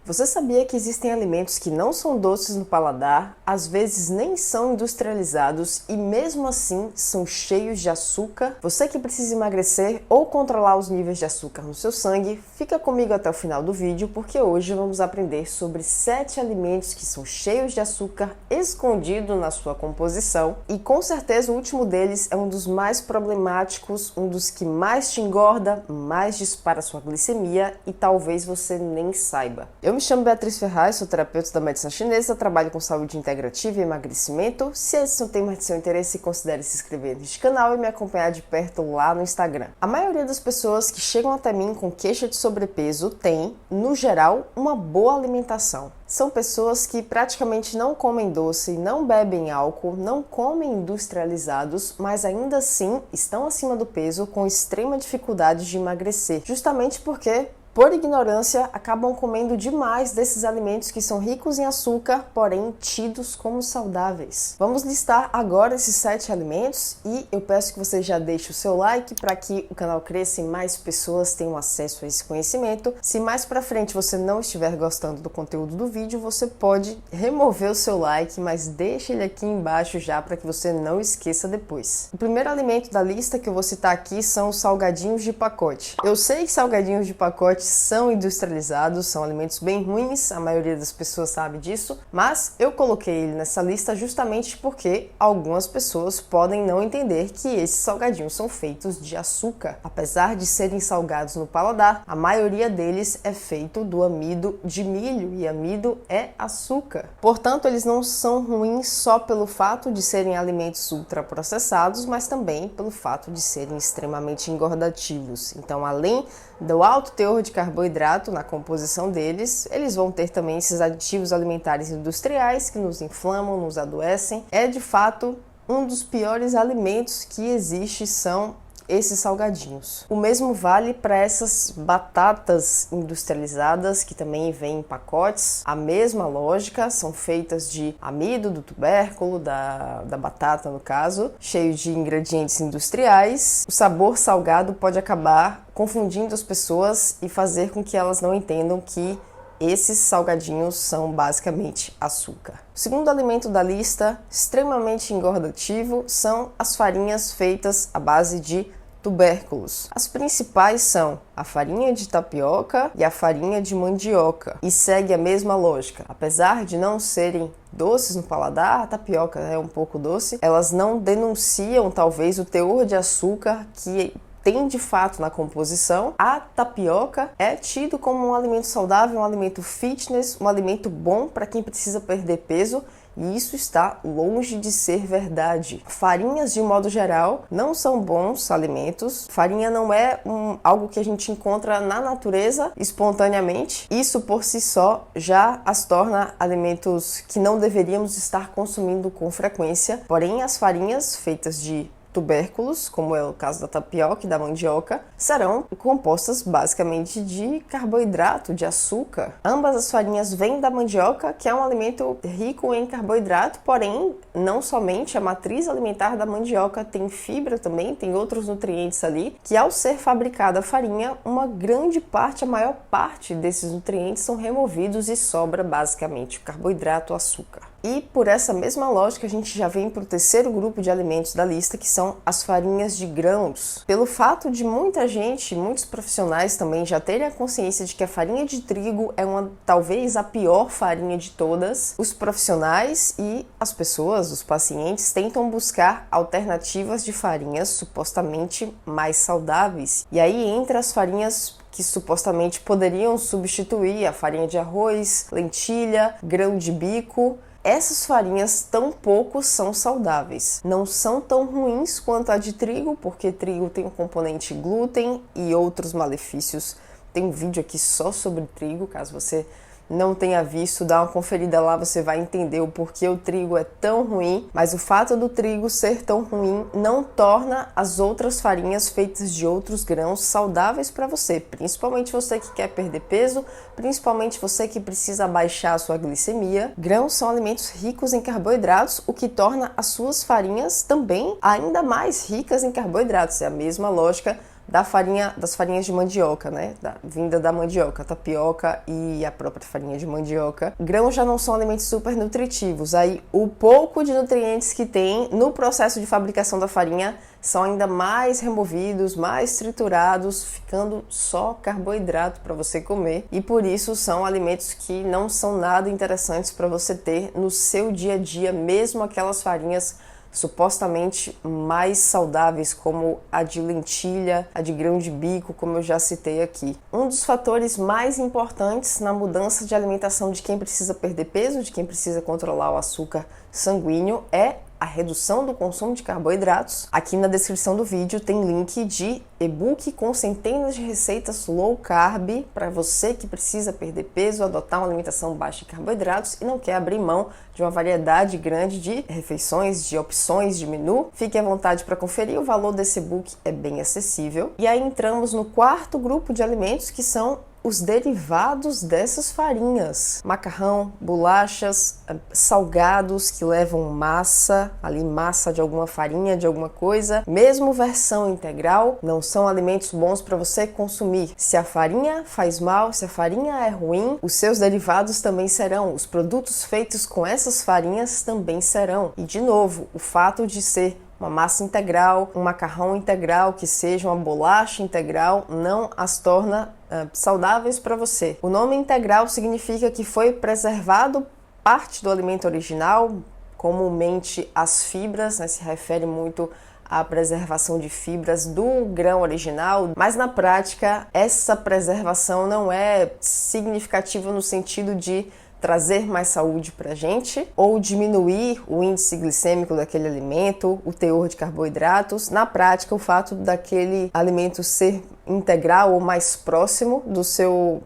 Você sabia que existem alimentos que não são doces no paladar, às vezes nem são industrializados e mesmo assim são cheios de açúcar? Você que precisa emagrecer ou controlar os níveis de açúcar no seu sangue, fica comigo até o final do vídeo porque hoje vamos aprender sobre 7 alimentos que são cheios de açúcar escondido na sua composição e com certeza o último deles é um dos mais problemáticos, um dos que mais te engorda, mais dispara sua glicemia e talvez você nem saiba. Eu me chamo Beatriz Ferraz, sou terapeuta da medicina chinesa, trabalho com saúde integrativa e emagrecimento. Se esse é um tema de seu interesse, considere se inscrever neste canal e me acompanhar de perto lá no Instagram. A maioria das pessoas que chegam até mim com queixa de sobrepeso tem, no geral, uma boa alimentação. São pessoas que praticamente não comem doce, não bebem álcool, não comem industrializados, mas ainda assim estão acima do peso com extrema dificuldade de emagrecer, justamente porque por ignorância, acabam comendo demais desses alimentos que são ricos em açúcar, porém tidos como saudáveis. Vamos listar agora esses 7 alimentos e eu peço que você já deixe o seu like para que o canal cresça e mais pessoas tenham acesso a esse conhecimento. Se mais para frente você não estiver gostando do conteúdo do vídeo, você pode remover o seu like, mas deixe ele aqui embaixo já para que você não esqueça depois. O primeiro alimento da lista que eu vou citar aqui são os salgadinhos de pacote. Eu sei que salgadinhos de pacote são industrializados, são alimentos bem ruins, a maioria das pessoas sabe disso, mas eu coloquei ele nessa lista justamente porque algumas pessoas podem não entender que esses salgadinhos são feitos de açúcar. Apesar de serem salgados no paladar, a maioria deles é feito do amido de milho e amido é açúcar. Portanto, eles não são ruins só pelo fato de serem alimentos ultraprocessados, mas também pelo fato de serem extremamente engordativos. Então, além do alto teor de carboidrato na composição deles, eles vão ter também esses aditivos alimentares industriais que nos inflamam, nos adoecem. É de fato um dos piores alimentos que existe, são esses salgadinhos. O mesmo vale para essas batatas industrializadas que também vêm em pacotes. A mesma lógica, são feitas de amido do tubérculo, da batata no caso, cheio de ingredientes industriais. O sabor salgado pode acabar confundindo as pessoas e fazer com que elas não entendam que esses salgadinhos são basicamente açúcar. O segundo alimento da lista, extremamente engordativo, são as farinhas feitas à base de tubérculos. As principais são a farinha de tapioca e a farinha de mandioca, e segue a mesma lógica. Apesar de não serem doces no paladar, a tapioca é um pouco doce, elas não denunciam talvez o teor de açúcar que tem de fato na composição. A tapioca é tido como um alimento saudável, um alimento fitness, um alimento bom para quem precisa perder peso, e isso está longe de ser verdade. Farinhas, de um modo geral, não são bons alimentos. Farinha não é algo que a gente encontra na natureza espontaneamente. Isso por si só já as torna alimentos que não deveríamos estar consumindo com frequência. Porém, as farinhas feitas de tubérculos, como é o caso da tapioca e da mandioca, serão compostas basicamente de carboidrato, de açúcar. Ambas as farinhas vêm da mandioca, que é um alimento rico em carboidrato, porém, não somente a matriz alimentar da mandioca tem fibra também, tem outros nutrientes ali, que ao ser fabricada a farinha, uma grande parte, a maior parte desses nutrientes são removidos e sobra basicamente o carboidrato, o açúcar. E por essa mesma lógica a gente já vem para o terceiro grupo de alimentos da lista, que são as farinhas de grãos. Pelo fato de muita gente, muitos profissionais também já terem a consciência de que a farinha de trigo é talvez a pior farinha de todas, os profissionais e as pessoas, os pacientes, tentam buscar alternativas de farinhas supostamente mais saudáveis. E aí entra as farinhas que supostamente poderiam substituir a farinha de arroz, lentilha, grão de bico. Essas farinhas tampouco são saudáveis. Não são tão ruins quanto a de trigo, porque trigo tem um componente glúten e outros malefícios. Tem um vídeo aqui só sobre trigo, caso você não tenha visto, dá uma conferida lá, você vai entender o porquê o trigo é tão ruim, mas o fato do trigo ser tão ruim não torna as outras farinhas feitas de outros grãos saudáveis para você, principalmente você que quer perder peso, principalmente você que precisa baixar a sua glicemia. Grãos são alimentos ricos em carboidratos, o que torna as suas farinhas também ainda mais ricas em carboidratos. É a mesma lógica das farinhas de mandioca, né? Vinda da mandioca, tapioca e a própria farinha de mandioca. Grãos já não são alimentos super nutritivos. Aí o pouco de nutrientes que tem no processo de fabricação da farinha são ainda mais removidos, mais triturados, ficando só carboidrato para você comer. E por isso são alimentos que não são nada interessantes para você ter no seu dia a dia, mesmo aquelas farinhas supostamente mais saudáveis, como a de lentilha, a de grão de bico, como eu já citei aqui. Um dos fatores mais importantes na mudança de alimentação de quem precisa perder peso, de quem precisa controlar o açúcar sanguíneo, é a redução do consumo de carboidratos. Aqui na descrição do vídeo tem link de e-book com centenas de receitas low carb para você que precisa perder peso, adotar uma alimentação baixa em carboidratos e não quer abrir mão de uma variedade grande de refeições, de opções de menu. Fique à vontade para conferir, o valor desse e-book é bem acessível. E aí entramos no quarto grupo de alimentos, que são os derivados dessas farinhas: macarrão, bolachas, salgados que levam massa, massa de alguma farinha, de alguma coisa. Mesmo versão integral, não são alimentos bons para você consumir. Se a farinha faz mal, se a farinha é ruim, os seus derivados também serão. Os produtos feitos com essas farinhas também serão. E de novo, o fato de ser uma massa integral, um macarrão integral, que seja uma bolacha integral, não as torna saudáveis para você. O nome integral significa que foi preservado parte do alimento original, comumente as fibras, né, se refere muito à preservação de fibras do grão original, mas na prática essa preservação não é significativa no sentido de trazer mais saúde para a gente ou diminuir o índice glicêmico daquele alimento, o teor de carboidratos. Na prática, o fato daquele alimento ser integral ou mais próximo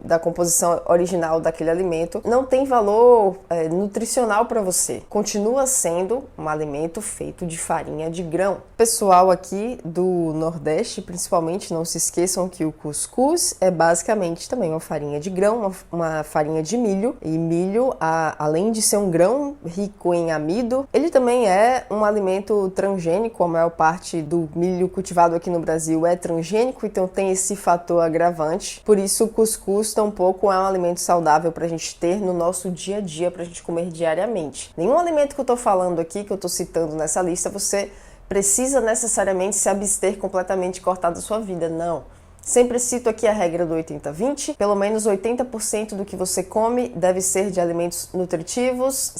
da composição original daquele alimento não tem valor nutricional para você. Continua sendo um alimento feito de farinha de grão. Pessoal aqui do Nordeste, principalmente, não se esqueçam que o cuscuz é basicamente também uma farinha de grão, uma farinha de milho. E milho, além de ser um grão rico em amido, ele também é um alimento transgênico. A maior parte do milho cultivado aqui no Brasil é transgênico, então tem esse fator agravante. Por isso o cuscuz tampouco é um alimento saudável para a gente ter no nosso dia a dia, para a gente comer diariamente. Nenhum alimento que eu estou falando aqui, que eu estou citando nessa lista, você precisa necessariamente se abster completamente e cortar da sua vida, não. Sempre cito aqui a regra do 80-20, pelo menos 80% do que você come deve ser de alimentos nutritivos,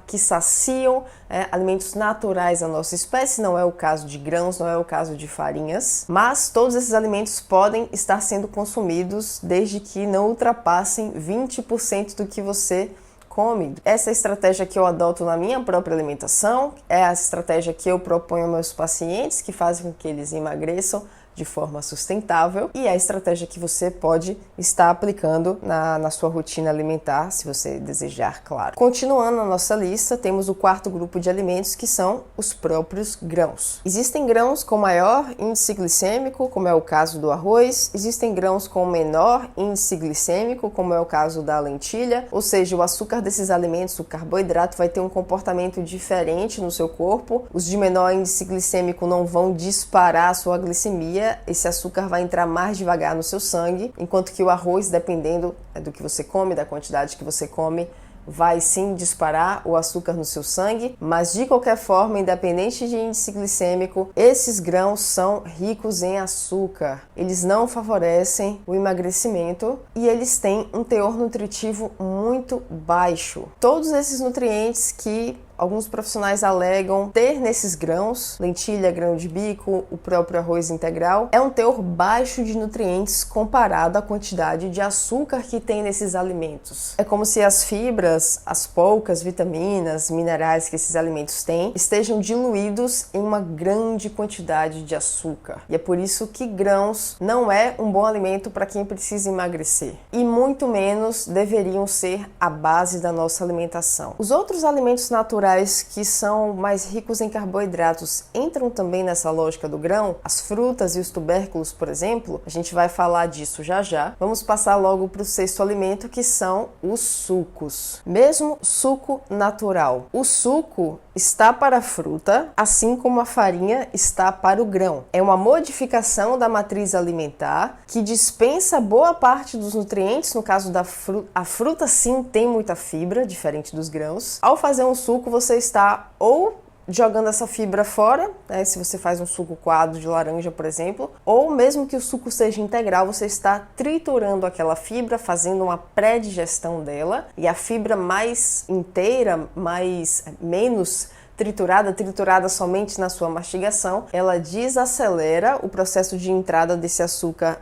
que saciam, alimentos naturais da nossa espécie. Não é o caso de grãos, não é o caso de farinhas, mas todos esses alimentos podem estar sendo consumidos desde que não ultrapassem 20% do que você come. Essa é a estratégia que eu adoto na minha própria alimentação, é a estratégia que eu proponho aos meus pacientes, que fazem com que eles emagreçam de forma sustentável, e é a estratégia que você pode estar aplicando na sua rotina alimentar, se você desejar, claro. Continuando na nossa lista, temos o quarto grupo de alimentos, que são os próprios grãos. Existem grãos com maior índice glicêmico, como é o caso do arroz, existem grãos com menor índice glicêmico, como é o caso da lentilha, ou seja, o açúcar desses alimentos, o carboidrato, vai ter um comportamento diferente no seu corpo. Os de menor índice glicêmico não vão disparar a sua glicemia, esse açúcar vai entrar mais devagar no seu sangue, enquanto que o arroz, dependendo do que você come, da quantidade que você come, vai sim disparar o açúcar no seu sangue, mas de qualquer forma, independente de índice glicêmico, esses grãos são ricos em açúcar. Eles não favorecem o emagrecimento e eles têm um teor nutritivo muito baixo. Todos esses nutrientes que alguns profissionais alegam ter nesses grãos, lentilha, grão de bico, o próprio arroz integral, é um teor baixo de nutrientes comparado à quantidade de açúcar que tem nesses alimentos. É como se as fibras, as poucas vitaminas, minerais que esses alimentos têm, estejam diluídos em uma grande quantidade de açúcar. E é por isso que grãos não é um bom alimento para quem precisa emagrecer. E muito menos deveriam ser a base da nossa alimentação. Os outros alimentos naturais naturais que são mais ricos em carboidratos entram também nessa lógica do grão? As frutas e os tubérculos, por exemplo? A gente vai falar disso já já. Vamos passar logo para o sexto alimento, que são os sucos. Mesmo suco natural. O suco está para a fruta, assim como a farinha está para o grão. É uma modificação da matriz alimentar que dispensa boa parte dos nutrientes. No caso da fruta, a fruta sim tem muita fibra, diferente dos grãos. Ao fazer um suco, você está ou jogando essa fibra fora, né, se você faz um suco coado de laranja, por exemplo, ou mesmo que o suco seja integral, você está triturando aquela fibra, fazendo uma pré-digestão dela, e a fibra mais inteira, menos triturada somente na sua mastigação, ela desacelera o processo de entrada desse açúcar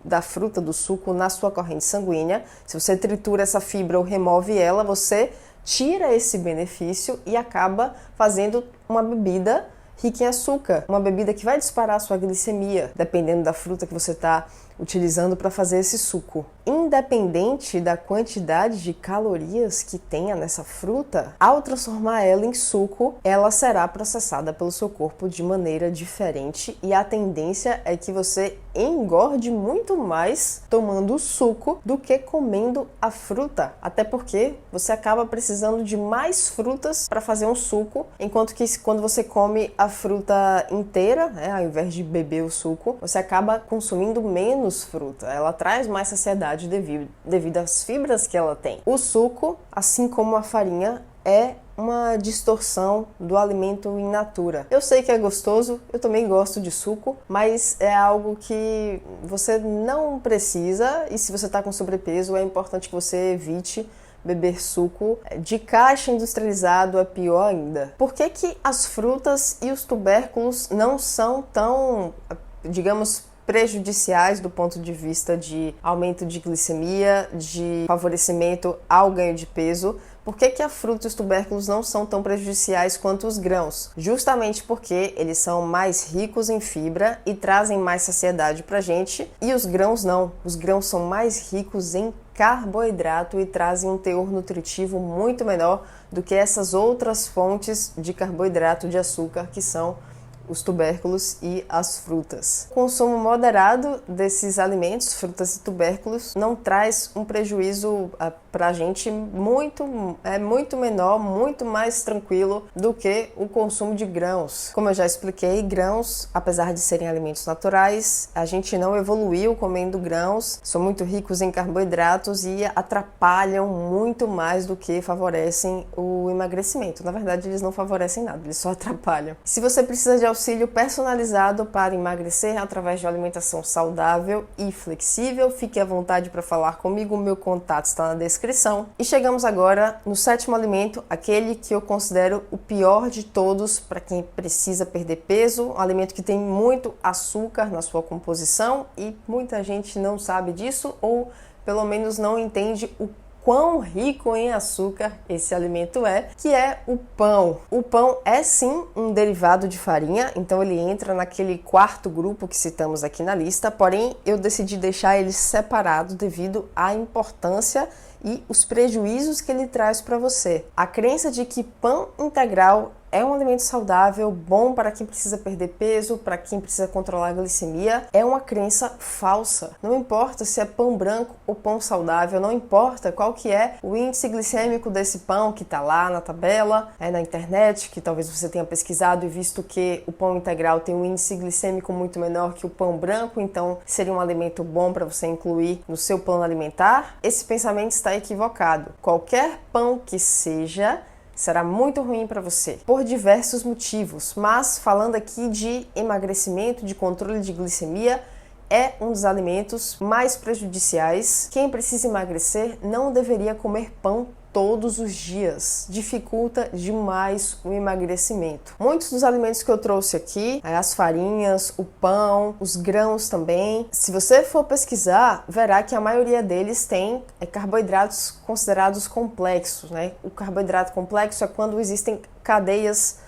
da fruta, do suco, na sua corrente sanguínea. Se você tritura essa fibra ou remove ela, você tira esse benefício e acaba fazendo uma bebida rica em açúcar, uma bebida que vai disparar a sua glicemia, dependendo da fruta que você está utilizando para fazer esse suco. Independente da quantidade de calorias que tenha nessa fruta, ao transformar ela em suco, ela será processada pelo seu corpo de maneira diferente, e a tendência é que você engorde muito mais tomando o suco do que comendo a fruta, até porque você acaba precisando de mais frutas para fazer um suco, enquanto que quando você come a fruta inteira, ao invés de beber o suco, você acaba consumindo menos fruta. Ela traz mais saciedade devido às fibras que ela tem. O suco, assim como a farinha, é uma distorção do alimento in natura. Eu sei que é gostoso, eu também gosto de suco, mas é algo que você não precisa, e se você está com sobrepeso, é importante que você evite beber suco de caixa industrializado. É pior ainda. Por que que as frutas e os tubérculos não são tão, digamos, prejudiciais do ponto de vista de aumento de glicemia, de favorecimento ao ganho de peso? Por que que a fruta e os tubérculos não são tão prejudiciais quanto os grãos? Justamente porque eles são mais ricos em fibra e trazem mais saciedade pra gente, e os grãos não. Os grãos são mais ricos em carboidrato e trazem um teor nutritivo muito menor do que essas outras fontes de carboidrato, de açúcar, que são os tubérculos e as frutas. O consumo moderado desses alimentos, frutas e tubérculos, não traz um prejuízo para a gente muito menor, muito mais tranquilo do que o consumo de grãos. Como eu já expliquei, grãos, apesar de serem alimentos naturais, a gente não evoluiu comendo grãos, são muito ricos em carboidratos e atrapalham muito mais do que favorecem o emagrecimento. Na verdade, eles não favorecem nada, eles só atrapalham. Se você precisa de auxílio personalizado para emagrecer através de uma alimentação saudável e flexível, fique à vontade para falar comigo, o meu contato está na descrição. E chegamos agora no sétimo alimento, aquele que eu considero o pior de todos para quem precisa perder peso, um alimento que tem muito açúcar na sua composição e muita gente não sabe disso, ou pelo menos não entende o quão rico em açúcar esse alimento é, que é o pão. O pão é sim um derivado de farinha, então ele entra naquele quarto grupo que citamos aqui na lista, porém eu decidi deixar ele separado devido à importância e os prejuízos que ele traz para você. A crença de que pão integral é um alimento saudável, bom para quem precisa perder peso, para quem precisa controlar a glicemia, é uma crença falsa. Não importa se é pão branco ou pão saudável, não importa qual que é o índice glicêmico desse pão que está lá na tabela, na internet, que talvez você tenha pesquisado e visto que o pão integral tem um índice glicêmico muito menor que o pão branco, então seria um alimento bom para você incluir no seu plano alimentar. Esse pensamento está equivocado. Qualquer pão que seja será muito ruim para você, por diversos motivos, mas falando aqui de emagrecimento, de controle de glicemia, é um dos alimentos mais prejudiciais. Quem precisa emagrecer não deveria comer pão todos os dias, dificulta demais o emagrecimento. Muitos dos alimentos que eu trouxe aqui, as farinhas, o pão, os grãos também, se você for pesquisar, verá que a maioria deles tem carboidratos considerados complexos, né? O carboidrato complexo é quando existem cadeias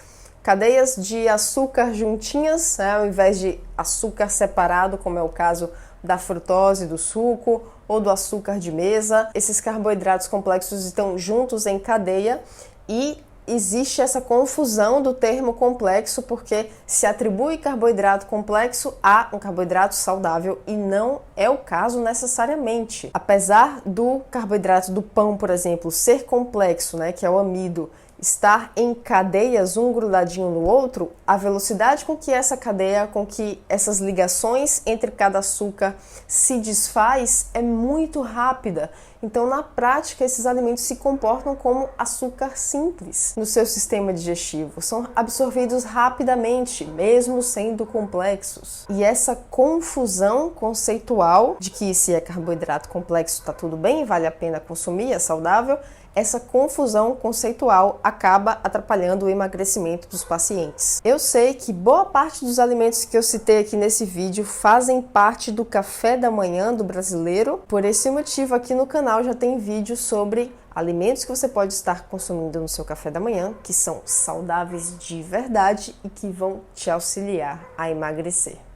de açúcar juntinhas, ao invés de açúcar separado, como é o caso da frutose, do suco ou do açúcar de mesa. Esses carboidratos complexos estão juntos em cadeia e existe essa confusão do termo complexo porque se atribui carboidrato complexo a um carboidrato saudável e não é o caso necessariamente. Apesar do carboidrato do pão, por exemplo, ser complexo, né, que é o amido, estar em cadeias um grudadinho no outro, a velocidade com que essa cadeia, com que essas ligações entre cada açúcar se desfaz é muito rápida. Então, na prática, esses alimentos se comportam como açúcar simples no seu sistema digestivo. São absorvidos rapidamente, mesmo sendo complexos. E essa confusão conceitual de que se é carboidrato complexo está tudo bem, vale a pena consumir, é saudável, essa confusão conceitual acaba atrapalhando o emagrecimento dos pacientes. Eu sei que boa parte dos alimentos que eu citei aqui nesse vídeo fazem parte do café da manhã do brasileiro. Por esse motivo, aqui no canal já tem vídeo sobre alimentos que você pode estar consumindo no seu café da manhã, que são saudáveis de verdade e que vão te auxiliar a emagrecer.